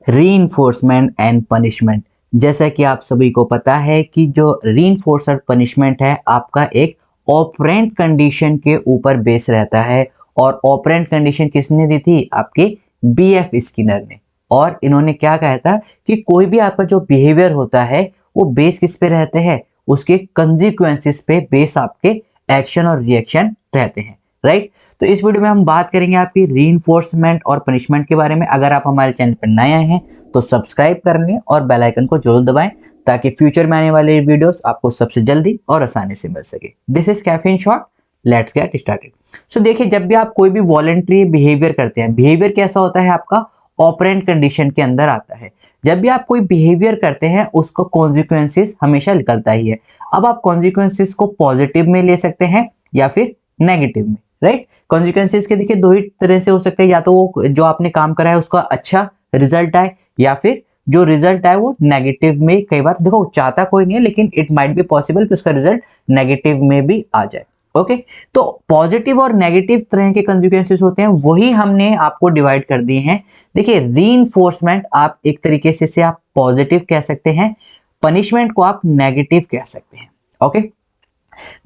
Reinforcement and punishment. जैसा कि आप सभी को पता है कि जो रीइंफोर्सर पनिशमेंट है आपका एक ऑपरेंट कंडीशन के ऊपर बेस रहता है, और ऑपरेंट कंडीशन किसने दी थी? आपके बीएफ स्किनर ने। और इन्होंने क्या कहा था कि कोई भी आपका जो बिहेवियर होता है वो बेस किस पे रहते हैं? उसके कंसिक्वेंसेस पे बेस आपके एक्शन और रिएक्शन रहते हैं, राइट। तो इस वीडियो में हम बात करेंगे आपकी रीइंफोर्समेंट और पनिशमेंट के बारे में। अगर आप हमारे चैनल पर नए आए हैं तो सब्सक्राइब कर लें और बेल आइकन को जरूर दबाएं ताकि फ्यूचर में आने वाले वीडियोस आपको सबसे जल्दी और आसानी से मिल सके। This is cafe in short, let's get started. So देखिए, जब भी आप कोई भी वॉलंटरी बिहेवियर करते हैं, बिहेवियर कैसा होता है आपका? ऑपरेंट कंडीशन के अंदर आता है। जब भी आप कोई बिहेवियर करते हैं उसको कॉन्सिक्वेंसेस हमेशा निकलता ही है। अब आप कॉन्सिक्वेंसेस को पॉजिटिव में ले सकते हैं या फिर नेगेटिव में, राइट। कॉन्सिक्वेंसेस के देखिए दो ही तरह से हो सकते हैं, या तो वो जो आपने काम करा है उसका अच्छा रिजल्ट आए, या फिर जो रिजल्ट आए वो नेगेटिव में। कई बार देखो चाहता कोई नहीं है, लेकिन इट माइट बी पॉसिबल कि उसका रिजल्ट नेगेटिव में भी आ जाए। ओके, तो पॉजिटिव और नेगेटिव तरह के कॉन्सिक्वेंसेस होते हैं, वही हमने आपको डिवाइड कर दिए हैं। देखिए, रीइंफोर्समेंट आप एक तरीके से आप पॉजिटिव कह सकते हैं, पनिशमेंट को आप नेगेटिव कह सकते हैं। ओके,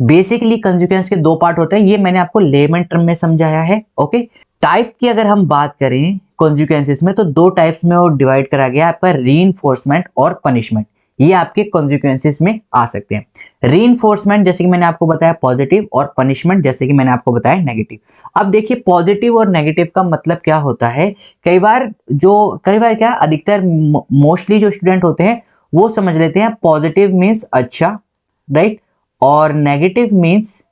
बेसिकली कंसिक्वेंस के दो पार्ट होते हैं, ये मैंने आपको लेमन टर्म में समझाया है। ओके, टाइप की अगर हम बात करें कॉन्सिक्वेंसेस में तो दो टाइप्स में वो डिवाइड करा गया, आपका रीइंफोर्समेंट और पनिशमेंट। ये आपके कॉन्सिक्वेंसेस में आ सकते हैं। रीइंफोर्समेंट जैसे कि मैंने आपको बताया पॉजिटिव, और पनिशमेंट जैसे कि मैंने आपको बताया नेगेटिव। अब देखिए, पॉजिटिव और नेगेटिव का मतलब क्या होता है? कई बार क्या अधिकतर मोस्टली जो स्टूडेंट होते हैं वो समझ लेते हैं पॉजिटिव मीन्स अच्छा, राइट, और नेगेटिव मीन्स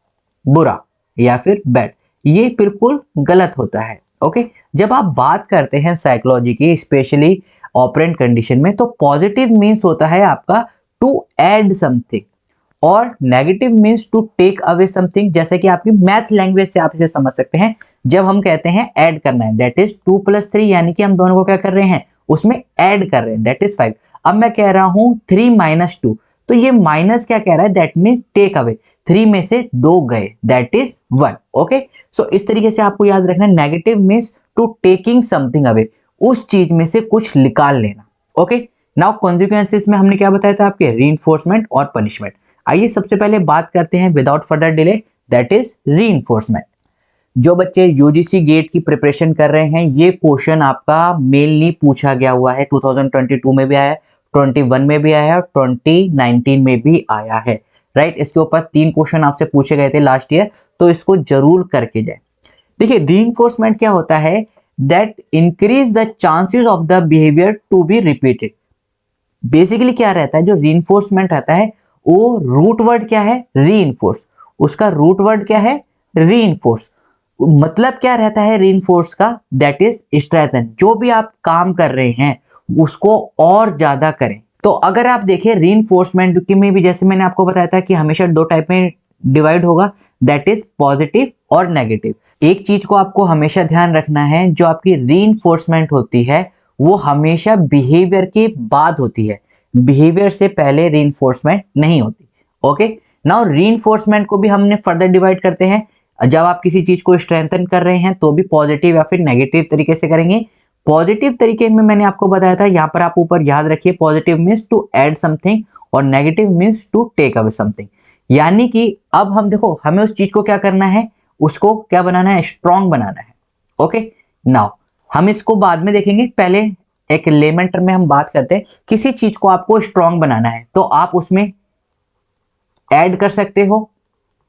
बुरा या फिर बैड। ये बिल्कुल गलत होता है। ओके, जब आप बात करते हैं साइकोलॉजी की, स्पेशली ऑपरेंट कंडीशन में, तो पॉजिटिव मीन्स होता है आपका टू ऐड समथिंग, और negative means to take away something. जैसे कि आपकी मैथ लैंग्वेज से आप इसे समझ सकते हैं, जब हम कहते हैं ऐड करना है, दैट इज 2 + 3, यानी कि हम दोनों को क्या कर रहे हैं? उसमें ऐड कर रहे हैं, दैट इज 5। अब मैं कह रहा हूं 3 - 2, तो ये माइनस क्या कह रहा है? दैट मीन टेक अवे, 3 में से 2 गए, दैट इज 1। ओके, सो इस तरीके से आपको याद रखना, negative means to taking something away, उस चीज में से कुछ निकाल लेना। ओके, नाउ कॉन्सिक्वेंसेस में हमने क्या बताया था आपके? रीइंफोर्समेंट और पनिशमेंट। आइए सबसे पहले बात करते हैं without further delay, that is reinforcement. जो बच्चे यूजीसी गेट की प्रिपरेशन कर रहे हैं, ये क्वेश्चन आपका मेनली पूछा गया हुआ है, 2022 में भी आया है, 21 में भी आया है, और 2019 में भी आया है, राइट। इसके ऊपर 3 क्वेश्चन आपसे पूछे गए थे लास्ट ईयर, तो इसको जरूर करके जाए। देखिए, रीइंफोर्समेंट क्या होता है? That increase the chances of the behaviour to be repeated. Basically क्या रहता है? जो रीइंफोर्समेंट रहता है, वो रूट वर्ड क्या है? रीइंफोर्स। उसका रूट वर्ड क्या है? रीइंफोर्स। मतलब क्या रहता है रीइंफोर्स का? That is strengthen. जो भी आप काम कर रहे हैं उसको और ज्यादा करें। तो अगर आप देखें रीइंफोर्समेंट की में भी, जैसे मैंने आपको बताया था कि हमेशा दो टाइप में डिवाइड होगा, दैट इज पॉजिटिव और नेगेटिव। एक चीज को आपको हमेशा ध्यान रखना है, जो आपकी रीइंफोर्समेंट होती है वो हमेशा बिहेवियर के बाद होती है, बिहेवियर से पहले रीइंफोर्समेंट नहीं होती। ओके, नाउ रीइंफोर्समेंट को भी हमने फर्दर डिवाइड करते हैं। जब आप किसी चीज को स्ट्रेंथन कर रहे हैं तो भी पॉजिटिव या फिर नेगेटिव तरीके से करेंगे। पॉजिटिव तरीके में मैंने आपको बताया था, यहाँ पर आप ऊपर याद रखिए, positive means to add something और negative means to take away something. यानी कि अब हम देखो, हमें उस चीज को क्या करना है? उसको क्या बनाना है? स्ट्रॉन्ग बनाना है। ओके, नाउ हम इसको बाद में देखेंगे, पहले एक लेमन टर्म में हम बात करते हैं। किसी चीज को आपको स्ट्रॉन्ग बनाना है तो आप उसमें ऐड कर सकते हो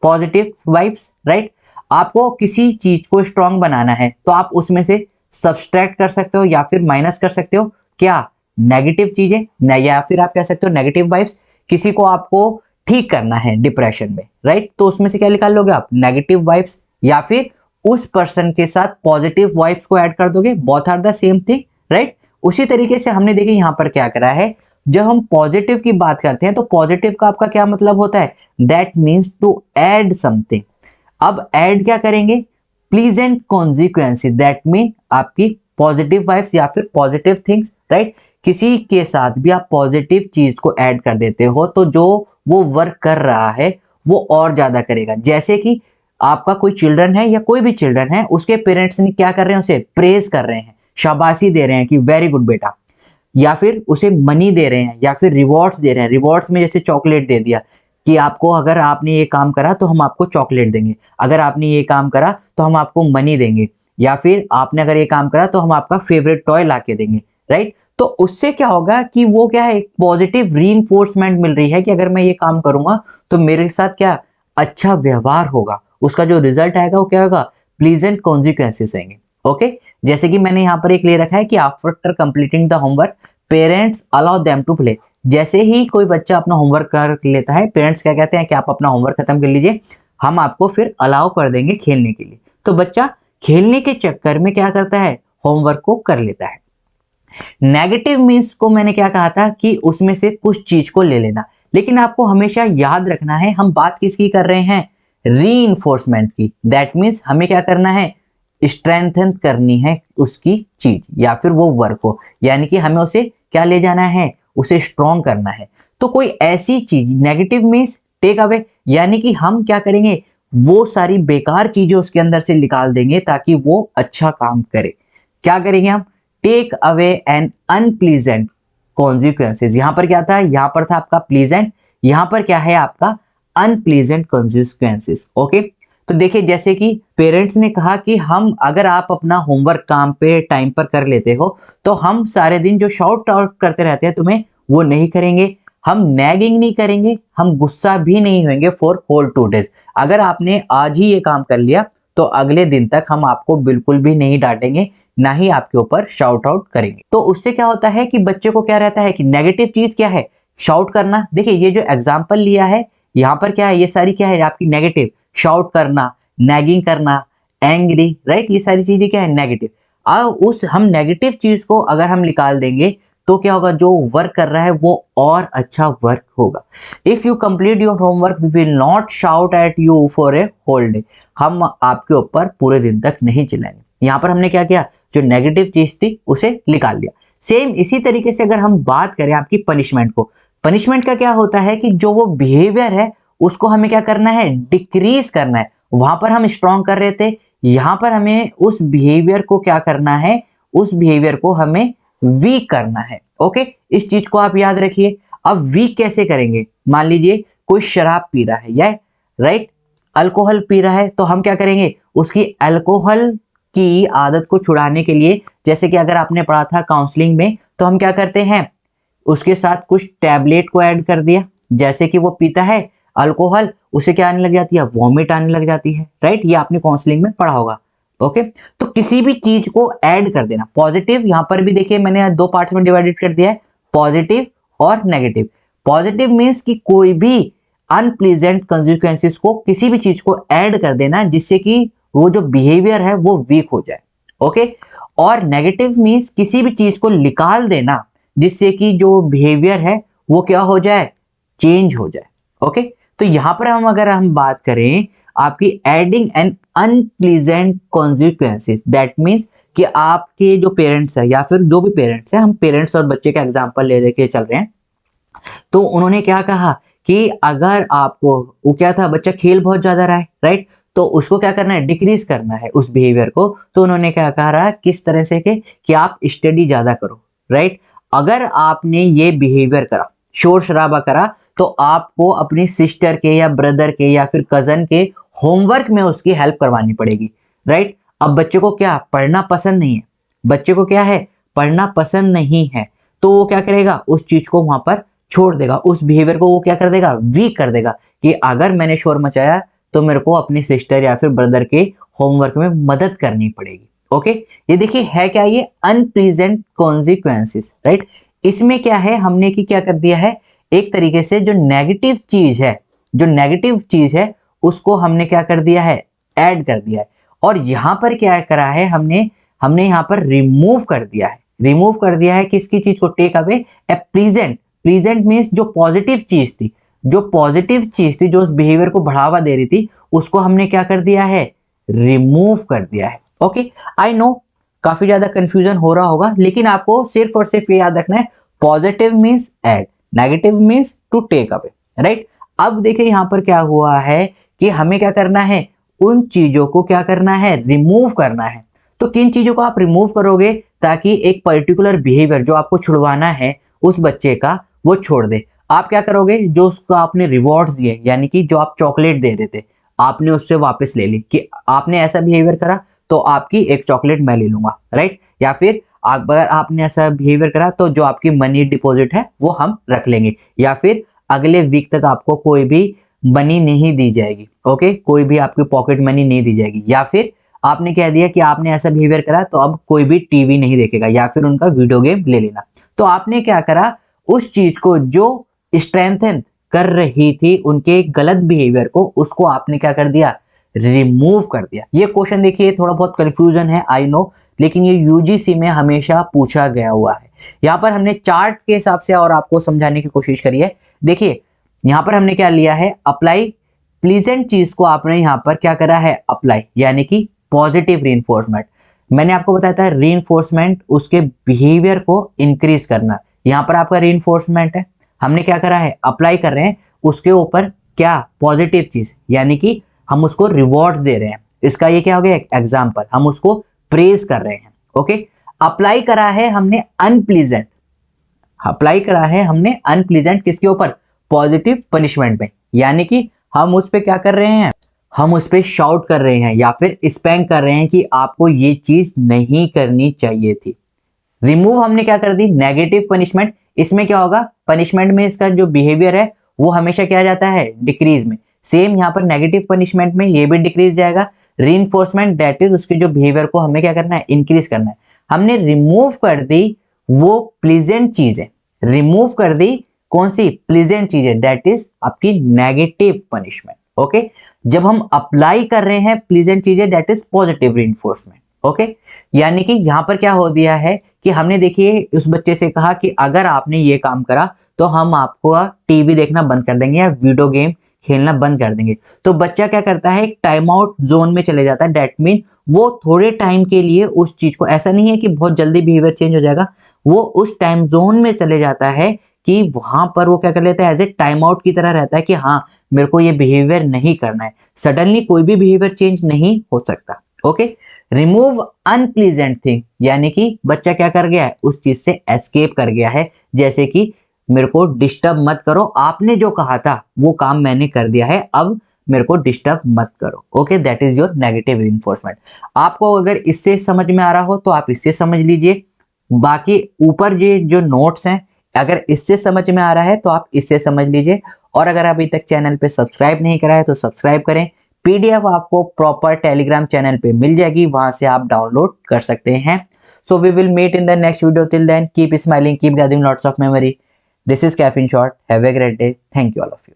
पॉजिटिव वाइब्स, राइट। आपको किसी चीज को स्ट्रॉन्ग बनाना है तो आप उसमें से सब्सट्रैक्ट कर सकते हो या फिर माइनस कर सकते हो, क्या? नेगेटिव चीजें, या फिर आप कह सकते हो नेगेटिव वाइब्स। किसी को आपको ठीक करना है डिप्रेशन में, राइट, तो उसमें से क्या निकाल लोगे आप? Negative vibes. या फिर उस पर्सन के साथ पॉजिटिव वाइब्स को ऐड कर दोगे, both are the same thing, right. उसी तरीके से हमने देखिए यहाँ पर क्या करा है, जब हम पॉजिटिव की बात करते हैं तो पॉजिटिव का आपका क्या मतलब होता है? That means to add something. अब ऐड क्या करेंगे? प्लीजेंट कॉन्सिक्वेंसेस, दैट मीन आपकी पॉजिटिव वाइब्स या फिर पॉजिटिव थिंग्स, राइट। किसी के साथ भी आप पॉजिटिव चीज को ऐड कर देते हो तो जो वो वर्क कर रहा है वो और ज्यादा करेगा। जैसे कि आपका कोई चिल्ड्रन है या कोई भी चिल्ड्रन है, उसके पेरेंट्स ने क्या कर रहे हैं? उसे प्रेज कर रहे हैं, शाबाशी दे रहे हैं कि वेरी गुड बेटा। या फिर उसे मनी दे रहे हैं या फिर रिवॉर्ड्स दे रहे हैं। रिवॉर्ड्स में जैसे चॉकलेट दे दिया कि आपको अगर आपने ये काम करा तो हम आपको चॉकलेट देंगे, अगर आपने ये काम करा तो हम आपको मनी देंगे, या फिर आपने अगर ये काम करा तो हम आपका फेवरेट टॉय ला के देंगे, राइट। तो उससे क्या होगा कि वो क्या है, एक पॉजिटिव रीइंफोर्समेंट मिल रही है कि अगर मैं ये काम करूंगा तो मेरे साथ क्या अच्छा व्यवहार होगा, उसका जो रिजल्ट आएगा वो क्या होगा, प्लीजेंट कॉन्सिक्वेंसेस आएंगे। ओके, जैसे कि मैंने यहाँ पर एक ले रखा है कि after completing the homework parents allow them to play. जैसे ही कोई बच्चा अपना होमवर्क कर लेता है, पेरेंट्स क्या कहते हैं कि आप अपना होमवर्क खत्म कर लीजिए, हम आपको फिर अलाउ कर देंगे खेलने के लिए। तो बच्चा खेलने के चक्कर में क्या करता है, होमवर्क को कर लेता है। नेगेटिव मीन्स को मैंने क्या कहा था कि उसमें से कुछ चीज को ले लेना, लेकिन आपको हमेशा याद रखना है हम बात किसकी कर रहे हैं, रीइंफोर्समेंट की। दैट मीन्स हमें क्या करना है, स्ट्रेंथन करनी है उसकी चीज या फिर वो वर्क को, यानी कि हमें उसे क्या ले जाना है, उसे स्ट्रॉन्ग करना है। तो कोई ऐसी चीज, नेगेटिव मीन्स टेक अवे, यानी कि हम क्या करेंगे, वो सारी बेकार चीजें उसके अंदर से निकाल देंगे ताकि वो अच्छा काम करे। क्या करेंगे हम, take away an unpleasant consequences. यहां पर क्या था, यहां पर था आपका प्लीजेंट, यहां पर क्या है आपका अनप्लीजेंट कॉन्सिक्वेंसेज। ओके, तो देखिए जैसे कि पेरेंट्स ने कहा कि हम अगर आप अपना होमवर्क काम पे टाइम पर कर लेते हो तो हम सारे दिन जो शाउट आउट करते रहते हैं तुम्हें वो नहीं करेंगे, हम नैगिंग नहीं करेंगे, हम गुस्सा भी नहीं होंगे फॉर होल 2 डेज। अगर आपने आज ही ये काम कर लिया तो अगले दिन तक हम आपको बिल्कुल भी नहीं डांटेंगे, ना ही आपके ऊपर शाउट आउट करेंगे। तो उससे क्या होता है कि बच्चे को क्या रहता है कि नेगेटिव चीज क्या है, शाउट करना। देखिए ये जो एग्जाम्पल लिया है यहाँ पर क्या है, ये सारी क्या है आपकी नेगेटिव, शाउट करना, नैगिंग करना, एंग्री, राइट, ये सारी चीजें क्या है नेगेटिव। अब उस हम नेगेटिव चीज को अगर हम निकाल देंगे तो क्या होगा, जो वर्क कर रहा है वो और अच्छा वर्क होगा। If you complete your homework we will not shout at you for a whole day. हम आपके ऊपर पूरे दिन तक नहीं चिल्लाएंगे। यहाँ पर हमने क्या किया, जो नेगेटिव चीज थी उसे निकाल दिया। सेम इसी तरीके से अगर हम बात करें आपकी पनिशमेंट को, पनिशमेंट का क्या होता है कि जो वो बिहेवियर है उसको हमें क्या करना है, डिक्रीज करना है। वहां पर हम स्ट्रॉन्ग कर रहे थे, यहां पर हमें उस बिहेवियर को क्या करना है, उस बिहेवियर को हमें वीक करना है। ओके, इस चीज को आप याद रखिए। अब वीक कैसे करेंगे, मान लीजिए कोई शराब पी रहा है या राइट अल्कोहल पी रहा है, तो हम क्या करेंगे, उसकी अल्कोहल की आदत को छुड़ाने के लिए, जैसे कि अगर आपने पढ़ा था काउंसलिंग में, तो हम क्या करते हैं, उसके साथ कुछ टैबलेट को ऐड कर दिया। जैसे कि वो पीता है अल्कोहल, उसे क्या आने लग जाती है, वॉमिट आने लग जाती है, राइट, ये आपने काउंसलिंग में पढ़ा होगा। ओके, तो किसी भी चीज को ऐड कर देना, पॉजिटिव, यहां पर भी देखिए मैंने 2 पार्ट्स में डिवाइडेड कर दिया है, पॉजिटिव और नेगेटिव। पॉजिटिव मीन्स कि कोई भी अनप्लीजेंट कंसिक्वेंसेस को, किसी भी चीज को ऐड कर देना जिससे कि वो जो बिहेवियर है वो वीक हो जाए। ओके, और नेगेटिव मीन्स किसी भी चीज को निकाल देना जिससे कि जो बिहेवियर है वो क्या हो जाए, चेंज हो जाए। ओके, तो यहां पर हम अगर हम बात करें आपकी adding N unpleasant consequences, that means कि आपके जो पेरेंट्स है या फिर जो भी पेरेंट्स है, हम पेरेंट्स और बच्चे का एग्जांपल ले लेके चल रहे हैं, तो उन्होंने क्या कहा कि अगर आपको, वो क्या था, बच्चा खेल बहुत ज्यादा रहा है, राइट, तो उसको क्या करना है, डिक्रीज करना है उस बिहेवियर को। तो उन्होंने क्या कहा, किस तरह से कि आप स्टडी ज्यादा करो, राइट। अगर आपने ये बिहेवियर करा, शोर शराबा करा, तो आपको अपनी सिस्टर के या ब्रदर के या फिर कजन के होमवर्क में उसकी हेल्प करवानी पड़ेगी, राइट। अब बच्चे को क्या पढ़ना पसंद नहीं है, बच्चे को क्या है, पढ़ना पसंद नहीं है, तो वो क्या करेगा, उस चीज को वहां पर छोड़ देगा, उस बिहेवियर को वो क्या कर देगा, वीक कर देगा, कि अगर मैंने शोर मचाया तो मेरे को अपनी सिस्टर या फिर ब्रदर के होमवर्क में मदद करनी पड़ेगी। ओके, ये देखिए है क्या, ये अनप्लीजेंट कॉन्सिक्वेंसेस, राइट। इसमें क्या है, हमने की क्या कर दिया है, एक तरीके से जो नेगेटिव चीज है, जो नेगेटिव चीज है उसको हमने क्या कर दिया है, ऐड कर दिया है। और यहां पर क्या करा है, हमने हमने यहां पर रिमूव कर दिया है, रिमूव कर दिया है किसकी चीज को, टेक अवे ए प्लीजेंट। प्लीजेंट मीन्स जो पॉजिटिव चीज थी, जो पॉजिटिव चीज थी, जो उस बिहेवियर को बढ़ावा दे रही थी, उसको हमने क्या कर दिया है, रिमूव कर दिया है। ओके, आई नो काफी ज्यादा कंफ्यूजन हो रहा होगा, लेकिन आपको सिर्फ और सिर्फ ये याद रखना है, positive means add, negative means to take away, right. अब देखिए यहां पर क्या हुआ है कि हमें क्या करना है, उन चीजों को क्या करना है, रिमूव करना है। तो किन चीज़ों को आप रिमूव करोगे ताकि एक पर्टिकुलर बिहेवियर जो आपको छुड़वाना है उस बच्चे का वो छोड़ दे। आप क्या करोगे, जो उसको आपने रिवॉर्ड्स दिए यानी कि जो आप चॉकलेट दे रहे थे आपने उससे वापस ले ली कि आपने ऐसा बिहेवियर करा तो आपकी एक चॉकलेट मैं ले लूंगा, राइट। या फिर अगर आपने ऐसा बिहेवियर करा तो जो आपकी मनी डिपॉजिट है वो हम रख लेंगे, या फिर अगले वीक तक आपको कोई भी मनी नहीं दी जाएगी। ओके, कोई भी आपकी पॉकेट मनी नहीं दी जाएगी। या फिर आपने कह दिया कि आपने ऐसा बिहेवियर करा तो अब कोई भी टीवी नहीं देखेगा, या फिर उनका वीडियो गेम ले लेना। तो आपने क्या करा, उस चीज को जो स्ट्रेंथन कर रही थी उनके गलत बिहेवियर को, उसको आपने क्या कर दिया, रिमूव कर दिया। ये क्वेश्चन देखिए थोड़ा बहुत कंफ्यूजन है आई नो, लेकिन ये यूजीसी में हमेशा पूछा गया हुआ है। यहाँ पर हमने चार्ट के हिसाब से और आपको समझाने की कोशिश करी है। देखिए यहाँ पर हमने क्या लिया है, अप्लाई प्लीजेंट चीज को आपने यहाँ पर क्या करा है, अप्लाई यानी कि पॉजिटिव रीइंफोर्समेंट। मैंने आपको बताया था रीइंफोर्समेंट उसके बिहेवियर को इंक्रीज करना। यहाँ पर आपका रीइंफोर्समेंट है, हमने क्या करा है, अप्लाई कर रहे हैं उसके ऊपर क्या, पॉजिटिव चीज, यानी कि हम उसको रिवॉर्ड्स दे रहे हैं। इसका ये क्या हो गया, एग्जाम्पल, हम उसको प्रेज कर रहे हैं। ओके, अप्लाई करा है हमने अनप्लीजेंट, अप्लाई करा है हमने अनप्लीजेंट किसके ऊपर, पॉजिटिव पनिशमेंट में, यानी कि हम उस पे क्या कर रहे हैं, हम उस पे शाउट कर रहे हैं या फिर स्पैंक कर रहे हैं कि आपको ये चीज नहीं करनी चाहिए थी। रिमूव हमने क्या कर दी, नेगेटिव पनिशमेंट। इसमें क्या होगा, पनिशमेंट में इसका जो बिहेवियर है वो हमेशा क्या जाता है, डिक्रीज में। सेम यहाँ पर नेगेटिव पनिशमेंट में ये भी डिक्रीज जाएगा। रीइंफोर्समेंट दैट इज उसके जो बिहेवियर को हमें क्या करना है, इंक्रीज करना है। हमने रिमूव कर दी वो प्लीजेंट चीजें, रिमूव कर दी कौन सी, प्लीजेंट चीजें, दैट इज आपकी नेगेटिव पनिशमेंट। ओके, जब हम अप्लाई कर रहे हैं प्लीजेंट चीजें that is positive reinforcement. Okay, यानी कि यहाँ पर क्या हो दिया है कि हमने देखिए उस बच्चे से कहा कि अगर आपने ये काम करा तो हम आपको टीवी देखना बंद कर देंगे या वीडियो गेम खेलना बंद कर देंगे। तो बच्चा क्या करता है, एक टाइम आउट जोन में चले जाता है। डेट मीन वो थोड़े टाइम के लिए उस चीज को, ऐसा नहीं है कि बहुत जल्दी बिहेवियर चेंज हो जाएगा, वो उस टाइम जोन में चले जाता है कि वहां पर वो क्या कर लेता है, एज ए टाइम आउट की तरह रहता है कि हाँ मेरे को ये बिहेवियर नहीं करना है। सडनली कोई भी बिहेवियर चेंज नहीं हो सकता। ओके, रिमूव अनप्लीजेंट थिंग, यानी कि बच्चा क्या कर गया है, उस चीज से एस्केप कर गया है। जैसे कि मेरे को डिस्टर्ब मत करो, आपने जो कहा था वो काम मैंने कर दिया है, अब मेरे को डिस्टर्ब मत करो। Okay, that is your negative reinforcement. आपको अगर इससे समझ में आ रहा हो तो आप इससे समझ लीजिए, बाकी ऊपर जो नोट्स हैं अगर इससे समझ में आ रहा है तो आप इससे समझ लीजिए। और अगर अभी तक चैनल पे सब्सक्राइब नहीं करा है तो सब्सक्राइब करें। पीडीएफ आपको प्रॉपर टेलीग्राम चैनल पे मिल जाएगी, वहां से आप डाउनलोड कर सकते हैं। So we will meet in the next video, till then keep smiling, keep gathering lots of memory. This is caffeine shot, have a great day, thank you all of you.